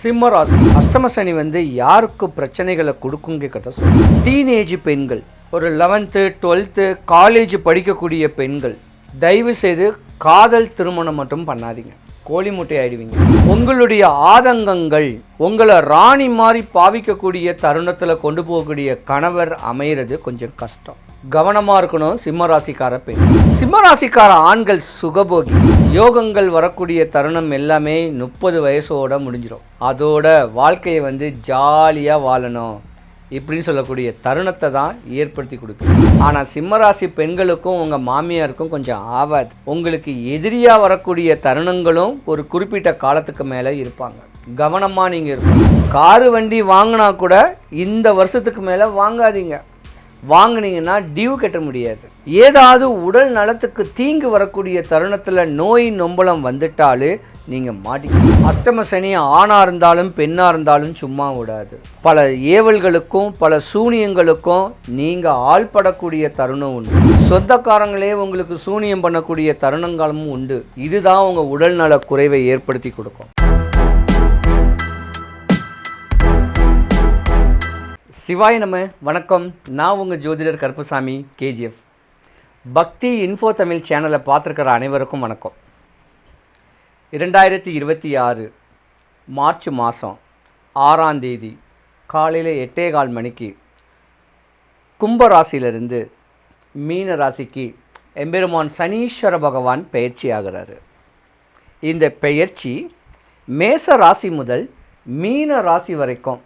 சிம்ம ராசி அஷ்டம சனி யாருக்கு பிரச்சனைகளை கொடுக்குங்கிறத சொல்லுங்கள். டீனேஜ் பெண்கள், ஒரு 11th 12th காலேஜ் படிக்கக்கூடிய பெண்கள், தயவு செய்து காதல் திருமணம் மட்டும் பண்ணாதீங்க. கோழி முட்டை ஆயிடுவீங்க. உங்களுடைய ஆதங்கங்கள் உங்களை ராணி மாதிரி பாவிக்கக்கூடிய தருணத்தில் கொண்டு போகக்கூடிய கணவர் அமைகிறது கொஞ்சம் கஷ்டம். கவனமாக இருக்கணும். சிம்மராசிக்கார பெண், சிம்மராசிக்கார ஆண்கள் சுகபோகி. யோகங்கள் வரக்கூடிய தருணம் எல்லாமே 30 வயசோட முடிஞ்சிடும். அதோட வாழ்க்கையை ஜாலியாக வாழணும் இப்படின்னு சொல்லக்கூடிய தருணத்தை தான் ஏற்படுத்தி கொடுக்கும். ஆனால் சிம்மராசி பெண்களுக்கும் உங்கள் மாமியாருக்கும் கொஞ்சம் ஆவாது. உங்களுக்கு எதிரியாக வரக்கூடிய தருணங்களும் ஒரு குறிப்பிட்ட காலத்துக்கு மேலே இருப்பாங்க. கவனமாக நீங்கள் இருக்கணும். காரு வண்டி வாங்கினா கூட இந்த வருஷத்துக்கு மேலே வாங்காதீங்க. வாங்கினீங்கன்னா டியூ கட்ட முடியாது. ஏதாவது உடல் நலத்துக்கு தீங்கு வரக்கூடிய தருணத்தில் நோய் நொம்பலம் வந்துட்டாலே நீங்கள் மாட்டிக்கணும். அஷ்டம சனி ஆணாக இருந்தாலும் பெண்ணாக இருந்தாலும் சும்மா விடாது. பல ஏவல்களுக்கும் பல சூனியங்களுக்கும் நீங்கள் ஆள்படக்கூடிய தருணம் உண்டு. சொந்தக்காரங்களே உங்களுக்கு சூனியம் பண்ணக்கூடிய தருணங்களும் உண்டு. இதுதான் உங்கள் உடல் நல குறைவை ஏற்படுத்தி கொடுக்கும். சிவாய நம்ம வணக்கம். நான் உங்கள் ஜோதிடர் கருப்பசாமி கேஜிஎஃப். பக்தி இன்ஃபோ தமிழ் சேனலை பார்த்துருக்கிற அனைவருக்கும் வணக்கம். 2026 மார்ச் மாதம் 6ஆம் தேதி காலையில் 8:15 மணிக்கு கும்பராசியிலிருந்து மீன ராசிக்கு எம்பெருமான் சனீஸ்வர பகவான் பெயர்ச்சி ஆகிறாரு. இந்த பெயர்ச்சி மேச ராசி முதல் மீன ராசி வரைக்கும்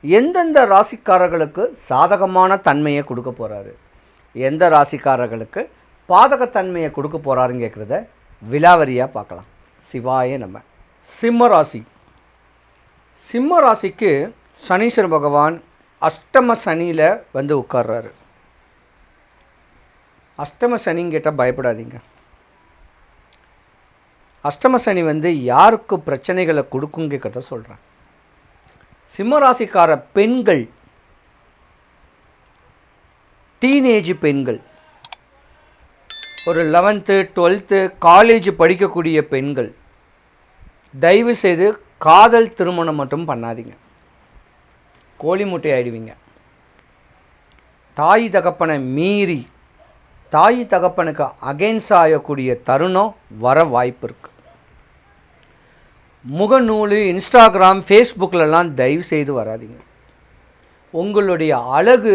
எந்தெந்த ராசிக்காரர்களுக்கு சாதகமான தன்மையை கொடுக்க போகிறாரு, எந்த ராசிக்காரர்களுக்கு பாதகத்தன்மையை கொடுக்க போகிறாருன்னு கேட்குறத விலாவரியாக பார்க்கலாம். சிவாய நம்ம. சிம்ம ராசி, சிம்ம ராசிக்கு சனீஸ்வர பகவான் அஷ்டம சனியில் உட்கார்றாரு. அஷ்டம சனின்னு கேட்டால் பயப்படாதீங்க. அஷ்டம சனி யாருக்கு பிரச்சனைகளை கொடுக்குங்கிறத சொல்கிறேன். சிம்மராசிக்கார பெண்கள், டீனேஜ் பெண்கள், ஒரு 11th 12th காலேஜ் படிக்கக்கூடிய பெண்கள், தயவு செய்து காதல் திருமணம் மட்டும் பண்ணாதீங்க. கோழி முட்டை ஆயிடுவீங்க. தாய் தகப்பனை மீறி தாய் தகப்பனுக்கு அகென்ஸ்ட் ஆகக்கூடிய தருணம் வர வாய்ப்பு இருக்குது. முகநூல், இன்ஸ்டாகிராம், ஃபேஸ்புக்கிலலாம் தயவு செய்து வராதிங்க. உங்களுடைய அழகு,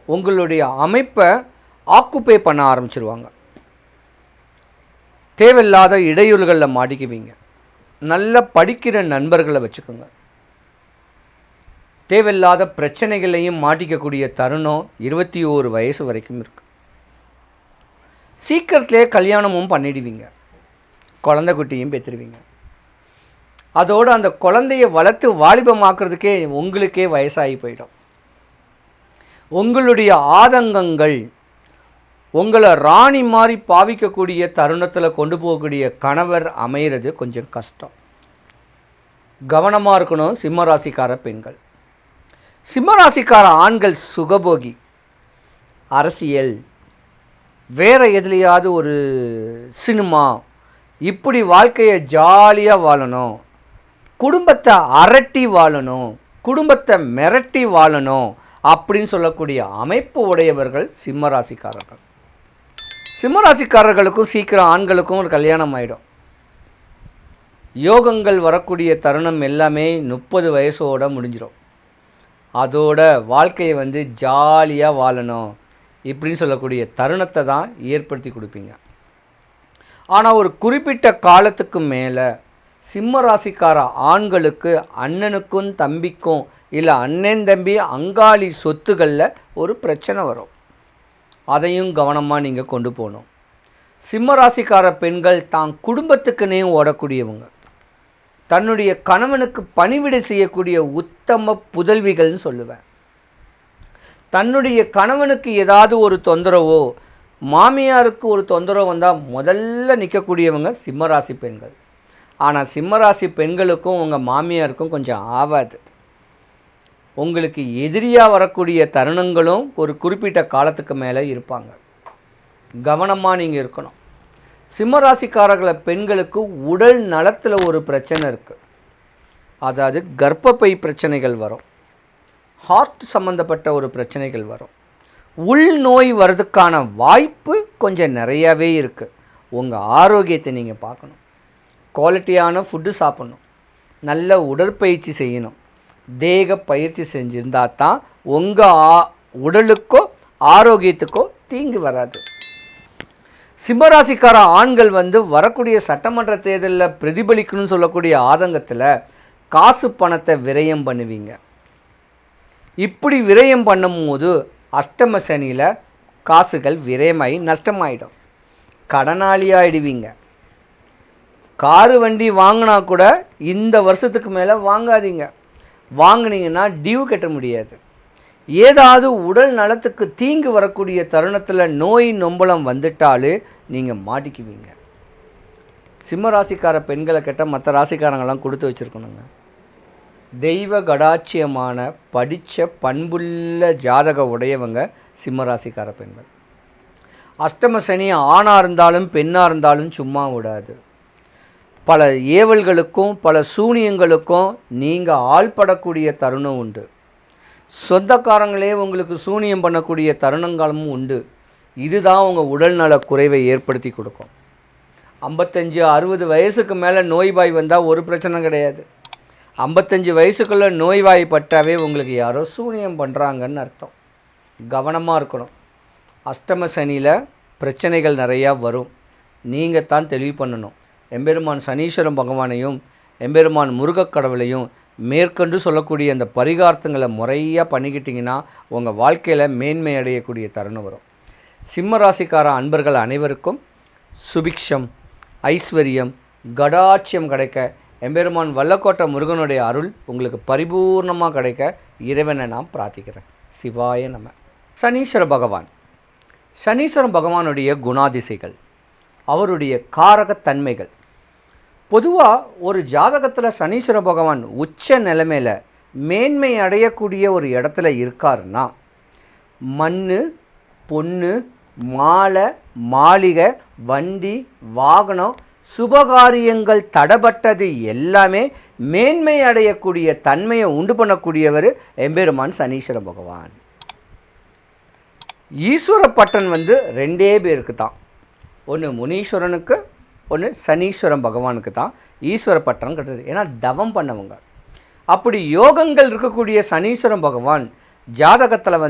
உங்களுடைய அமைப்பை ஆக்குப்பை பண்ண ஆரம்பிச்சிருவாங்க. தேவையில்லாத இடையூறுகளில் மாட்டிக்குவீங்க. நல்லா படிக்கிற நண்பர்களை வச்சுக்கோங்க. தேவையில்லாத பிரச்சனைகளையும் மாட்டிக்கக்கூடிய தருணம் 21 வயசு வரைக்கும் இருக்குது. சீக்கிரத்திலே கல்யாணமும் பண்ணிடுவீங்க. குழந்தை குட்டியும் பெற்றுருவீங்க. அதோடு அந்த குழந்தைய வளர்த்து வாலிபமாக்குறதுக்கே உங்களுக்கே வயசாகி போயிடும். உங்களுடைய ஆதங்கங்கள் உங்களை ராணி மாதிரி பாவிக்கக்கூடிய தருணத்தில் கொண்டு போகக்கூடிய கணவர் அமைகிறது கொஞ்சம் கஷ்டம். கவனமாக இருக்கணும். சிம்மராசிக்கார பெண்கள், சிம்மராசிக்கார ஆண்கள் சுகபோகி. அரசியல், வேறு எதுலையாவது ஒரு சினிமா, இப்படி வாழ்க்கையை ஜாலியாக வாழணும், குடும்பத்தை அரட்டி வாழணும், குடும்பத்தை மிரட்டி வாழணும் அப்படின்னு சொல்லக்கூடிய அமைப்பு உடையவர்கள் சிம்மராசிக்காரர்கள். சிம்மராசிக்காரர்களுக்கும் சீக்கிரம் ஆண்களுக்கும் ஒரு கல்யாணம் ஆகிடும். யோகங்கள் வரக்கூடிய தருணம் எல்லாமே 30 வயசோட முடிஞ்சிடும். அதோட வாழ்க்கையை ஜாலியாக வாழணும் இப்படின்னு சொல்லக்கூடிய தருணத்தை தான் ஏற்படுத்தி கொடுப்பீங்க. ஆனால் ஒரு குறிப்பிட்ட காலத்துக்கு மேலே சிம்மராசிக்கார ஆண்களுக்கு அண்ணனுக்கும் தம்பிக்கும் இல்லை அண்ணன் தம்பி அங்காளி சொத்துக்களில் ஒரு பிரச்சனை வரும். அதையும் கவனமாக நீங்கள் கொண்டு போகணும். சிம்மராசிக்கார பெண்கள் தான் குடும்பத்துக்குன்னே ஓடக்கூடியவங்க. தன்னுடைய கணவனுக்கு பணிவிடை செய்யக்கூடிய உத்தம புதல்விகள்னு சொல்லுவேன். தன்னுடைய கணவனுக்கு ஏதாவது ஒரு தொந்தரவோ, மாமியாருக்கு ஒரு தொந்தரவு வந்தால் முதல்ல நிற்கக்கூடியவங்க சிம்மராசி பெண்கள். ஆனால் சிம்மராசி பெண்களுக்கும் உங்கள் மாமியாருக்கும் கொஞ்சம் ஆவாது. உங்களுக்கு எதிரியாக வரக்கூடிய தருணங்களும் ஒரு குறிப்பிட்ட காலத்துக்கு மேலே இருப்பாங்க. கவனமாக நீங்கள் இருக்கணும். சிம்மராசிக்காரர்களை பெண்களுக்கு உடல் நலத்தில் ஒரு பிரச்சனை இருக்குது. அதாவது கர்ப்பப்பை பிரச்சனைகள் வரும், ஹார்ட் சம்மந்தப்பட்ட ஒரு பிரச்சனைகள் வரும், உள்நோய் வர்றதுக்கான வாய்ப்பு கொஞ்சம் நிறையாவே இருக்குது. உங்கள் ஆரோக்கியத்தை நீங்கள் பார்க்கணும், குவாலிட்டியான ஃபுட்டு சாப்பிட்ணும், நல்ல உடற்பயிற்சி செய்யணும், தேக பயிற்சி செஞ்சுருந்தால் தான் உங்கள் உடலுக்கோ ஆரோக்கியத்துக்கோ தீங்கு வராது. சிம்மராசிக்கார ஆண்கள் வரக்கூடிய சட்டமன்ற தேர்தலில் பிரதிபலிக்கணும்னு சொல்லக்கூடிய ஆதங்கத்தில் காசு பணத்தை விரயம் பண்ணுவீங்க. இப்படி விரயம் பண்ணும்போது அஷ்டம சனியில் காசுகள் விரயமாகி நஷ்டமாயிடும், கடனாளி ஆகிடுவீங்க. காரு வண்டி வாங்கினா கூட இந்த வருஷத்துக்கு மேலே வாங்காதீங்க. வாங்கினீங்கன்னா டியூ கட்ட முடியாது. ஏதாவது உடல் நலத்துக்கு தீங்கு வரக்கூடிய தருணத்தில் நோய் நொம்பலம் வந்துட்டாலே நீங்கள் மாட்டிக்குவீங்க. சிம்ம ராசிக்கார பெண்களை கேட்டால் மற்ற ராசிக்காரங்கெல்லாம் கொடுத்து வச்சுருக்கணுங்க. தெய்வ கடாட்சியமான படித்த பண்புள்ள ஜாதக உடையவங்க சிம்ம ராசிக்கார பெண்கள். அஷ்டம சனி ஆணாக இருந்தாலும் பெண்ணாக இருந்தாலும் சும்மா விடாது. பல ஏவல்களுக்கும் பல சூனியங்களுக்கும் நீங்கள் ஆள்படக்கூடிய தருணம் உண்டு. சொந்தக்காரங்களே உங்களுக்கு சூனியம் பண்ணக்கூடிய தருணங்களும் உண்டு. இதுதான் உங்கள் உடல்நல குறைவை ஏற்படுத்தி கொடுக்கும். 55-60 வயசுக்கு மேலே நோய்வாய் வந்தால் ஒரு பிரச்சனை கிடையாது. 55 வயசுக்குள்ளே நோய்வாய்ப்பட்டாவே உங்களுக்கு யாரோ சூனியம் பண்ணுறாங்கன்னு அர்த்தம். கவனமாக இருக்கணும். அஷ்டம சனியில் பிரச்சனைகள் நிறையா வரும். நீங்கள் தான் தெளிவு பண்ணணும். எம்பெருமான் சனீஸ்வரன் பகவானையும் எம்பெருமான் முருகக்கடவுளையும் மேற்கொண்டு சொல்லக்கூடிய அந்த பரிகாரத்துங்களை முறையாக பண்ணிக்கிட்டிங்கன்னா உங்கள் வாழ்க்கையில் மேன்மை அடையக்கூடிய தருணம் வரும். சிம்ம ராசிக்கார அன்பர்கள் அனைவருக்கும் சுபிக்ஷம், ஐஸ்வர்யம், கடாட்சியம் கிடைக்க எம்பெருமான் வல்லக்கோட்டை முருகனுடைய அருள் உங்களுக்கு பரிபூர்ணமாக கிடைக்க இறைவனை நான் பிரார்த்திக்கிறேன். சிவாய நம. சனீஸ்வர பகவான், சனீஸ்வர பகவானுடைய குணாதிசைகள், அவருடைய காரகத்தன்மைகள். பொதுவாக ஒரு ஜாதகத்தில் சனீஸ்வர பகவான் உச்ச நிலைமையில் மேன்மை அடையக்கூடிய ஒரு இடத்துல இருக்காருன்னா மண், பொண்ணு, மாலை, மாளிகை, வண்டி, வாகனம், சுபகாரியங்கள் தடப்பட்டது எல்லாமே மேன்மை அடையக்கூடிய தன்மையை உண்டு பண்ணக்கூடியவர் எம்பெருமான் சனீஸ்வர பகவான். ஈஸ்வர பட்டன் 2 பேருக்கு தான். ஒன்று முனீஸ்வரனுக்கு, ஒன்று சனீஸ்வரன் பகவானுக்கு தான் ஈஸ்வர பட்டம் கிடையாது. ஏன்னா தவம் பண்ணவங்க. அப்படி யோகங்கள் இருக்கக்கூடிய சனீஸ்வரன் பகவான் ஜாதகத்தில்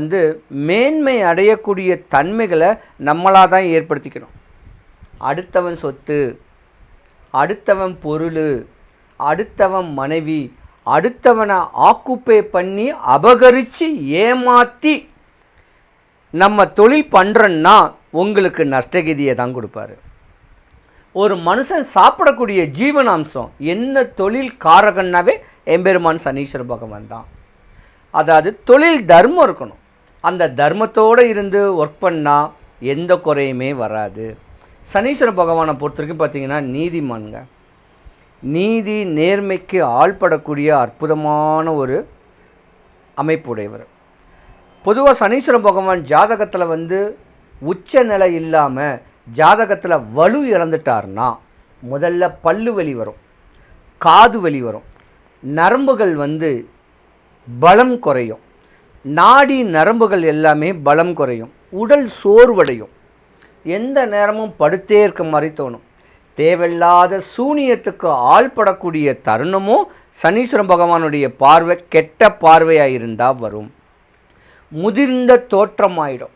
மேன்மை அடையக்கூடிய தன்மைகளை நம்மளாக தான் ஏற்படுத்திக்கணும். அடுத்தவன் சொத்து, அடுத்தவன் பொருள், அடுத்தவன் மனைவி, அடுத்தவனை ஆக்குப்பை பண்ணி அபகரித்து ஏமாற்றி நம்ம தொழில் பண்ணுறோன்னா உங்களுக்கு நஷ்டகதியை தான் கொடுப்பாரு. ஒரு மனுஷன் சாப்பிடக்கூடிய ஜீவனாம்சம் என்ன தொழில் காரகன்னாவே எம்பெருமான் சனீஸ்வர பகவான் தான். அதாவது தொழில் தர்மம் இருக்கணும். அந்த தர்மத்தோடு இருந்து ஒர்க் பண்ணால் எந்த குறையுமே வராது. சனீஸ்வர பகவானை பொறுத்த வரைக்கும் பார்த்திங்கன்னா நீதிமான்ங்க. நீதி நேர்மைக்கு ஆள்படக்கூடிய அற்புதமான ஒரு அமைப்புடையவர். பொதுவாக சனீஸ்வர பகவான் ஜாதகத்தில் உச்ச நிலை இல்லாமல் ஜாதகத்தில் வலு இழந்துட்டார்னா முதல்ல பல்லு வலி வரும், காது வலி வரும், நரம்புகள் பலம் குறையும், நாடி நரம்புகள் எல்லாமே பலம் குறையும், உடல் சோர்வடையும், எந்த நேரமும் படுத்தே இருக்க மாதிரி தோணும். தேவையில்லாத சூனியத்துக்கு ஆள்படக்கூடிய தருணமும் சனீஸ்வர பகவானுடைய பார்வை கெட்ட பார்வையாக இருந்தால் வரும். முதிர்ந்த தோற்றமாயிடும்,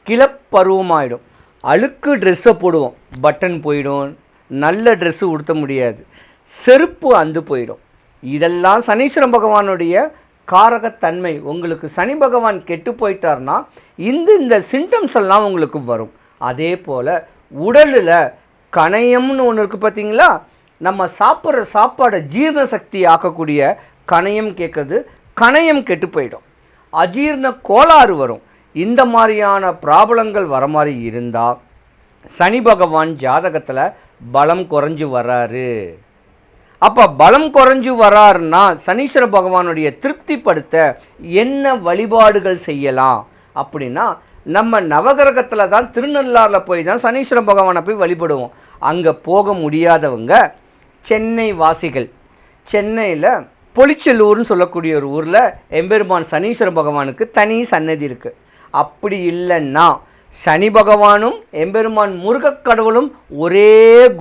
கிளப்பருவமாயிடும், அழுக்கு ட்ரெஸ்ஸை போடுவோம், பட்டன் போயிடும், நல்ல ட்ரெஸ்ஸு உடுத்த முடியாது, செருப்பு அந்து போயிடும். இதெல்லாம் சனீஸ்வர பகவானுடைய காரகத்தன்மை. உங்களுக்கு சனி பகவான் கெட்டு போயிட்டார்னா இந்த சிம்டம்ஸ் எல்லாம் உங்களுக்கு வரும். அதே போல் உடலில் கணையம்னு ஒன்று இருக்குது பார்த்தீங்களா, நம்ம சாப்பிட்ற சாப்பாடை ஜீரண சக்தி ஆக்கக்கூடிய கணையம் கேட்குறது, கணையம் கெட்டு போயிடும், அஜீர்ண கோளாறு வரும். இந்த மாதிரியான ப்ராப்ளங்கள் வர மாதிரி இருந்தால் சனி பகவான் ஜாதகத்தில் பலம் குறைஞ்சு வராரு. அப்போ பலம் குறைஞ்சு வராருன்னா சனீஸ்வர பகவானுடைய திருப்திப்படுத்த என்ன வழிபாடுகள் செய்யலாம் அப்படின்னா, நம்ம நவகிரகத்தில் தான் திருநள்ளாறில் போய் தான் சனீஸ்வர பகவானை போய் வழிபடுவோம். அங்கே போக முடியாதவங்க சென்னை வாசிகள் சென்னையில் பொலிச்சலூர்னு சொல்லக்கூடிய ஒரு ஊரில் எம்பெருமான் சனீஸ்வர பகவானுக்கு தனி சன்னதி இருக்குது. அப்படி இல்லைன்னா சனி பகவானும் எம்பெருமான் முருகக் கடவுளும் ஒரே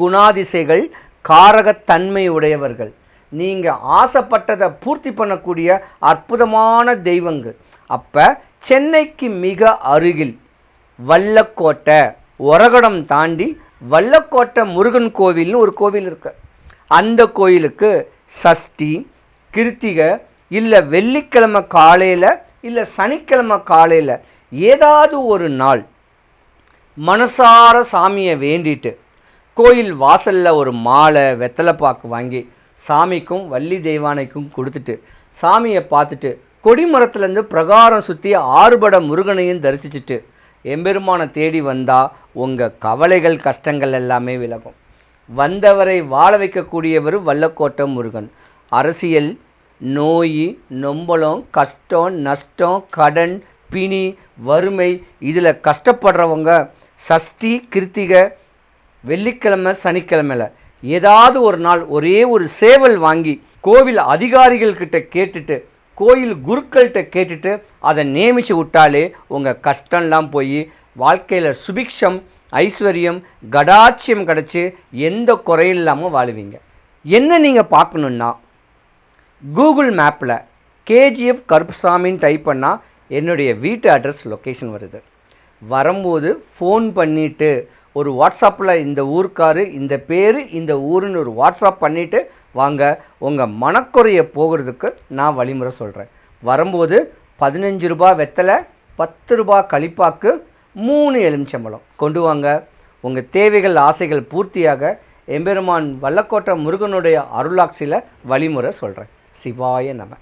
குணாதிசைகள், காரகத்தன்மை உடையவர்கள். நீங்கள் ஆசைப்பட்டதை பூர்த்தி பண்ணக்கூடிய அற்புதமான தெய்வங்கள். அப்போ சென்னைக்கு மிக அருகில் வல்லக்கோட்டை, ஒரகடம் தாண்டி வல்லக்கோட்டை முருகன் கோவில்னு ஒரு கோவில் இருக்குது. அந்த கோயிலுக்கு சஷ்டி, கிருத்திகை, இல்லை வெள்ளிக்கிழமை காலையில், இல்லை சனிக்கிழமை காலையில் ஏதாவது ஒரு நாள் மனசார சாமியை வேண்டிட்டு கோயில் வாசலில் ஒரு மாலை, வெத்தலைப்பாக்கு வாங்கி சாமிக்கும் வள்ளி தெய்வானைக்கும் கொடுத்துட்டு சாமியை பார்த்துட்டு கொடிமரத்துலேருந்து பிரகாரம் சுற்றி ஆறுபட முருகனையும் தரிசிச்சுட்டு எம்பெருமானை தேடி வந்தால் உங்கள் கவலைகள், கஷ்டங்கள் எல்லாமே விலகும். வந்தவரை வாழ வைக்கக்கூடியவர் வல்லக்கோட்டை முருகன். அரசியல், நோய், நொம்பலம், கஷ்டம், நஷ்டம், கடன், பிணி, வறுமை, இதில் கஷ்டப்படுறவங்க சஷ்டி, கிருத்திகை, வெள்ளிக்கிழமை, சனிக்கிழமையில் ஏதாவது ஒரு நாள் ஒரே ஒரு சேவல் வாங்கி கோவில் அதிகாரிகள்கிட்ட கேட்டுட்டு, கோயில் குருக்கள்கிட்ட கேட்டுட்டு அதை நியமித்து விட்டாலே உங்கள் கஷ்டம்லாம் போய் வாழ்க்கையில் சுபிக்ஷம், ஐஸ்வர்யம், கடாட்சியம் கிடச்சி எந்த குறையும் இல்லாமல் வாழுவீங்க. என்ன நீங்கள் பார்க்கணுன்னா கூகுள் மேப்பில் கேஜிஎஃப் கருப்புசாமின்னு டைப் பண்ணால் என்னுடைய வீட்டு அட்ரஸ் லொக்கேஷன் வருது. வரும்போது ஃபோன் பண்ணிவிட்டு ஒரு வாட்ஸ்அப்பில் இந்த ஊருக்காரு, இந்த பேர், இந்த ஊருன்னு ஒரு வாட்ஸ்அப் பண்ணிவிட்டு வாங்க. உங்கள் மனக்குறையை போகிறதுக்கு நான் வழிமுறை சொல்கிறேன். வரும்போது 15 ரூபா வெத்தலை, 10 ரூபா களிப்பாக்கு, 3 எலுமிச்சம்பழம் கொண்டு வாங்க. உங்கள் தேவைகள், ஆசைகள் பூர்த்தியாக எம்பெருமான் வல்லக்கோட்டை முருகனுடைய அருளாட்சியில் வழிமுறை சொல்கிறேன். சிவாய நம.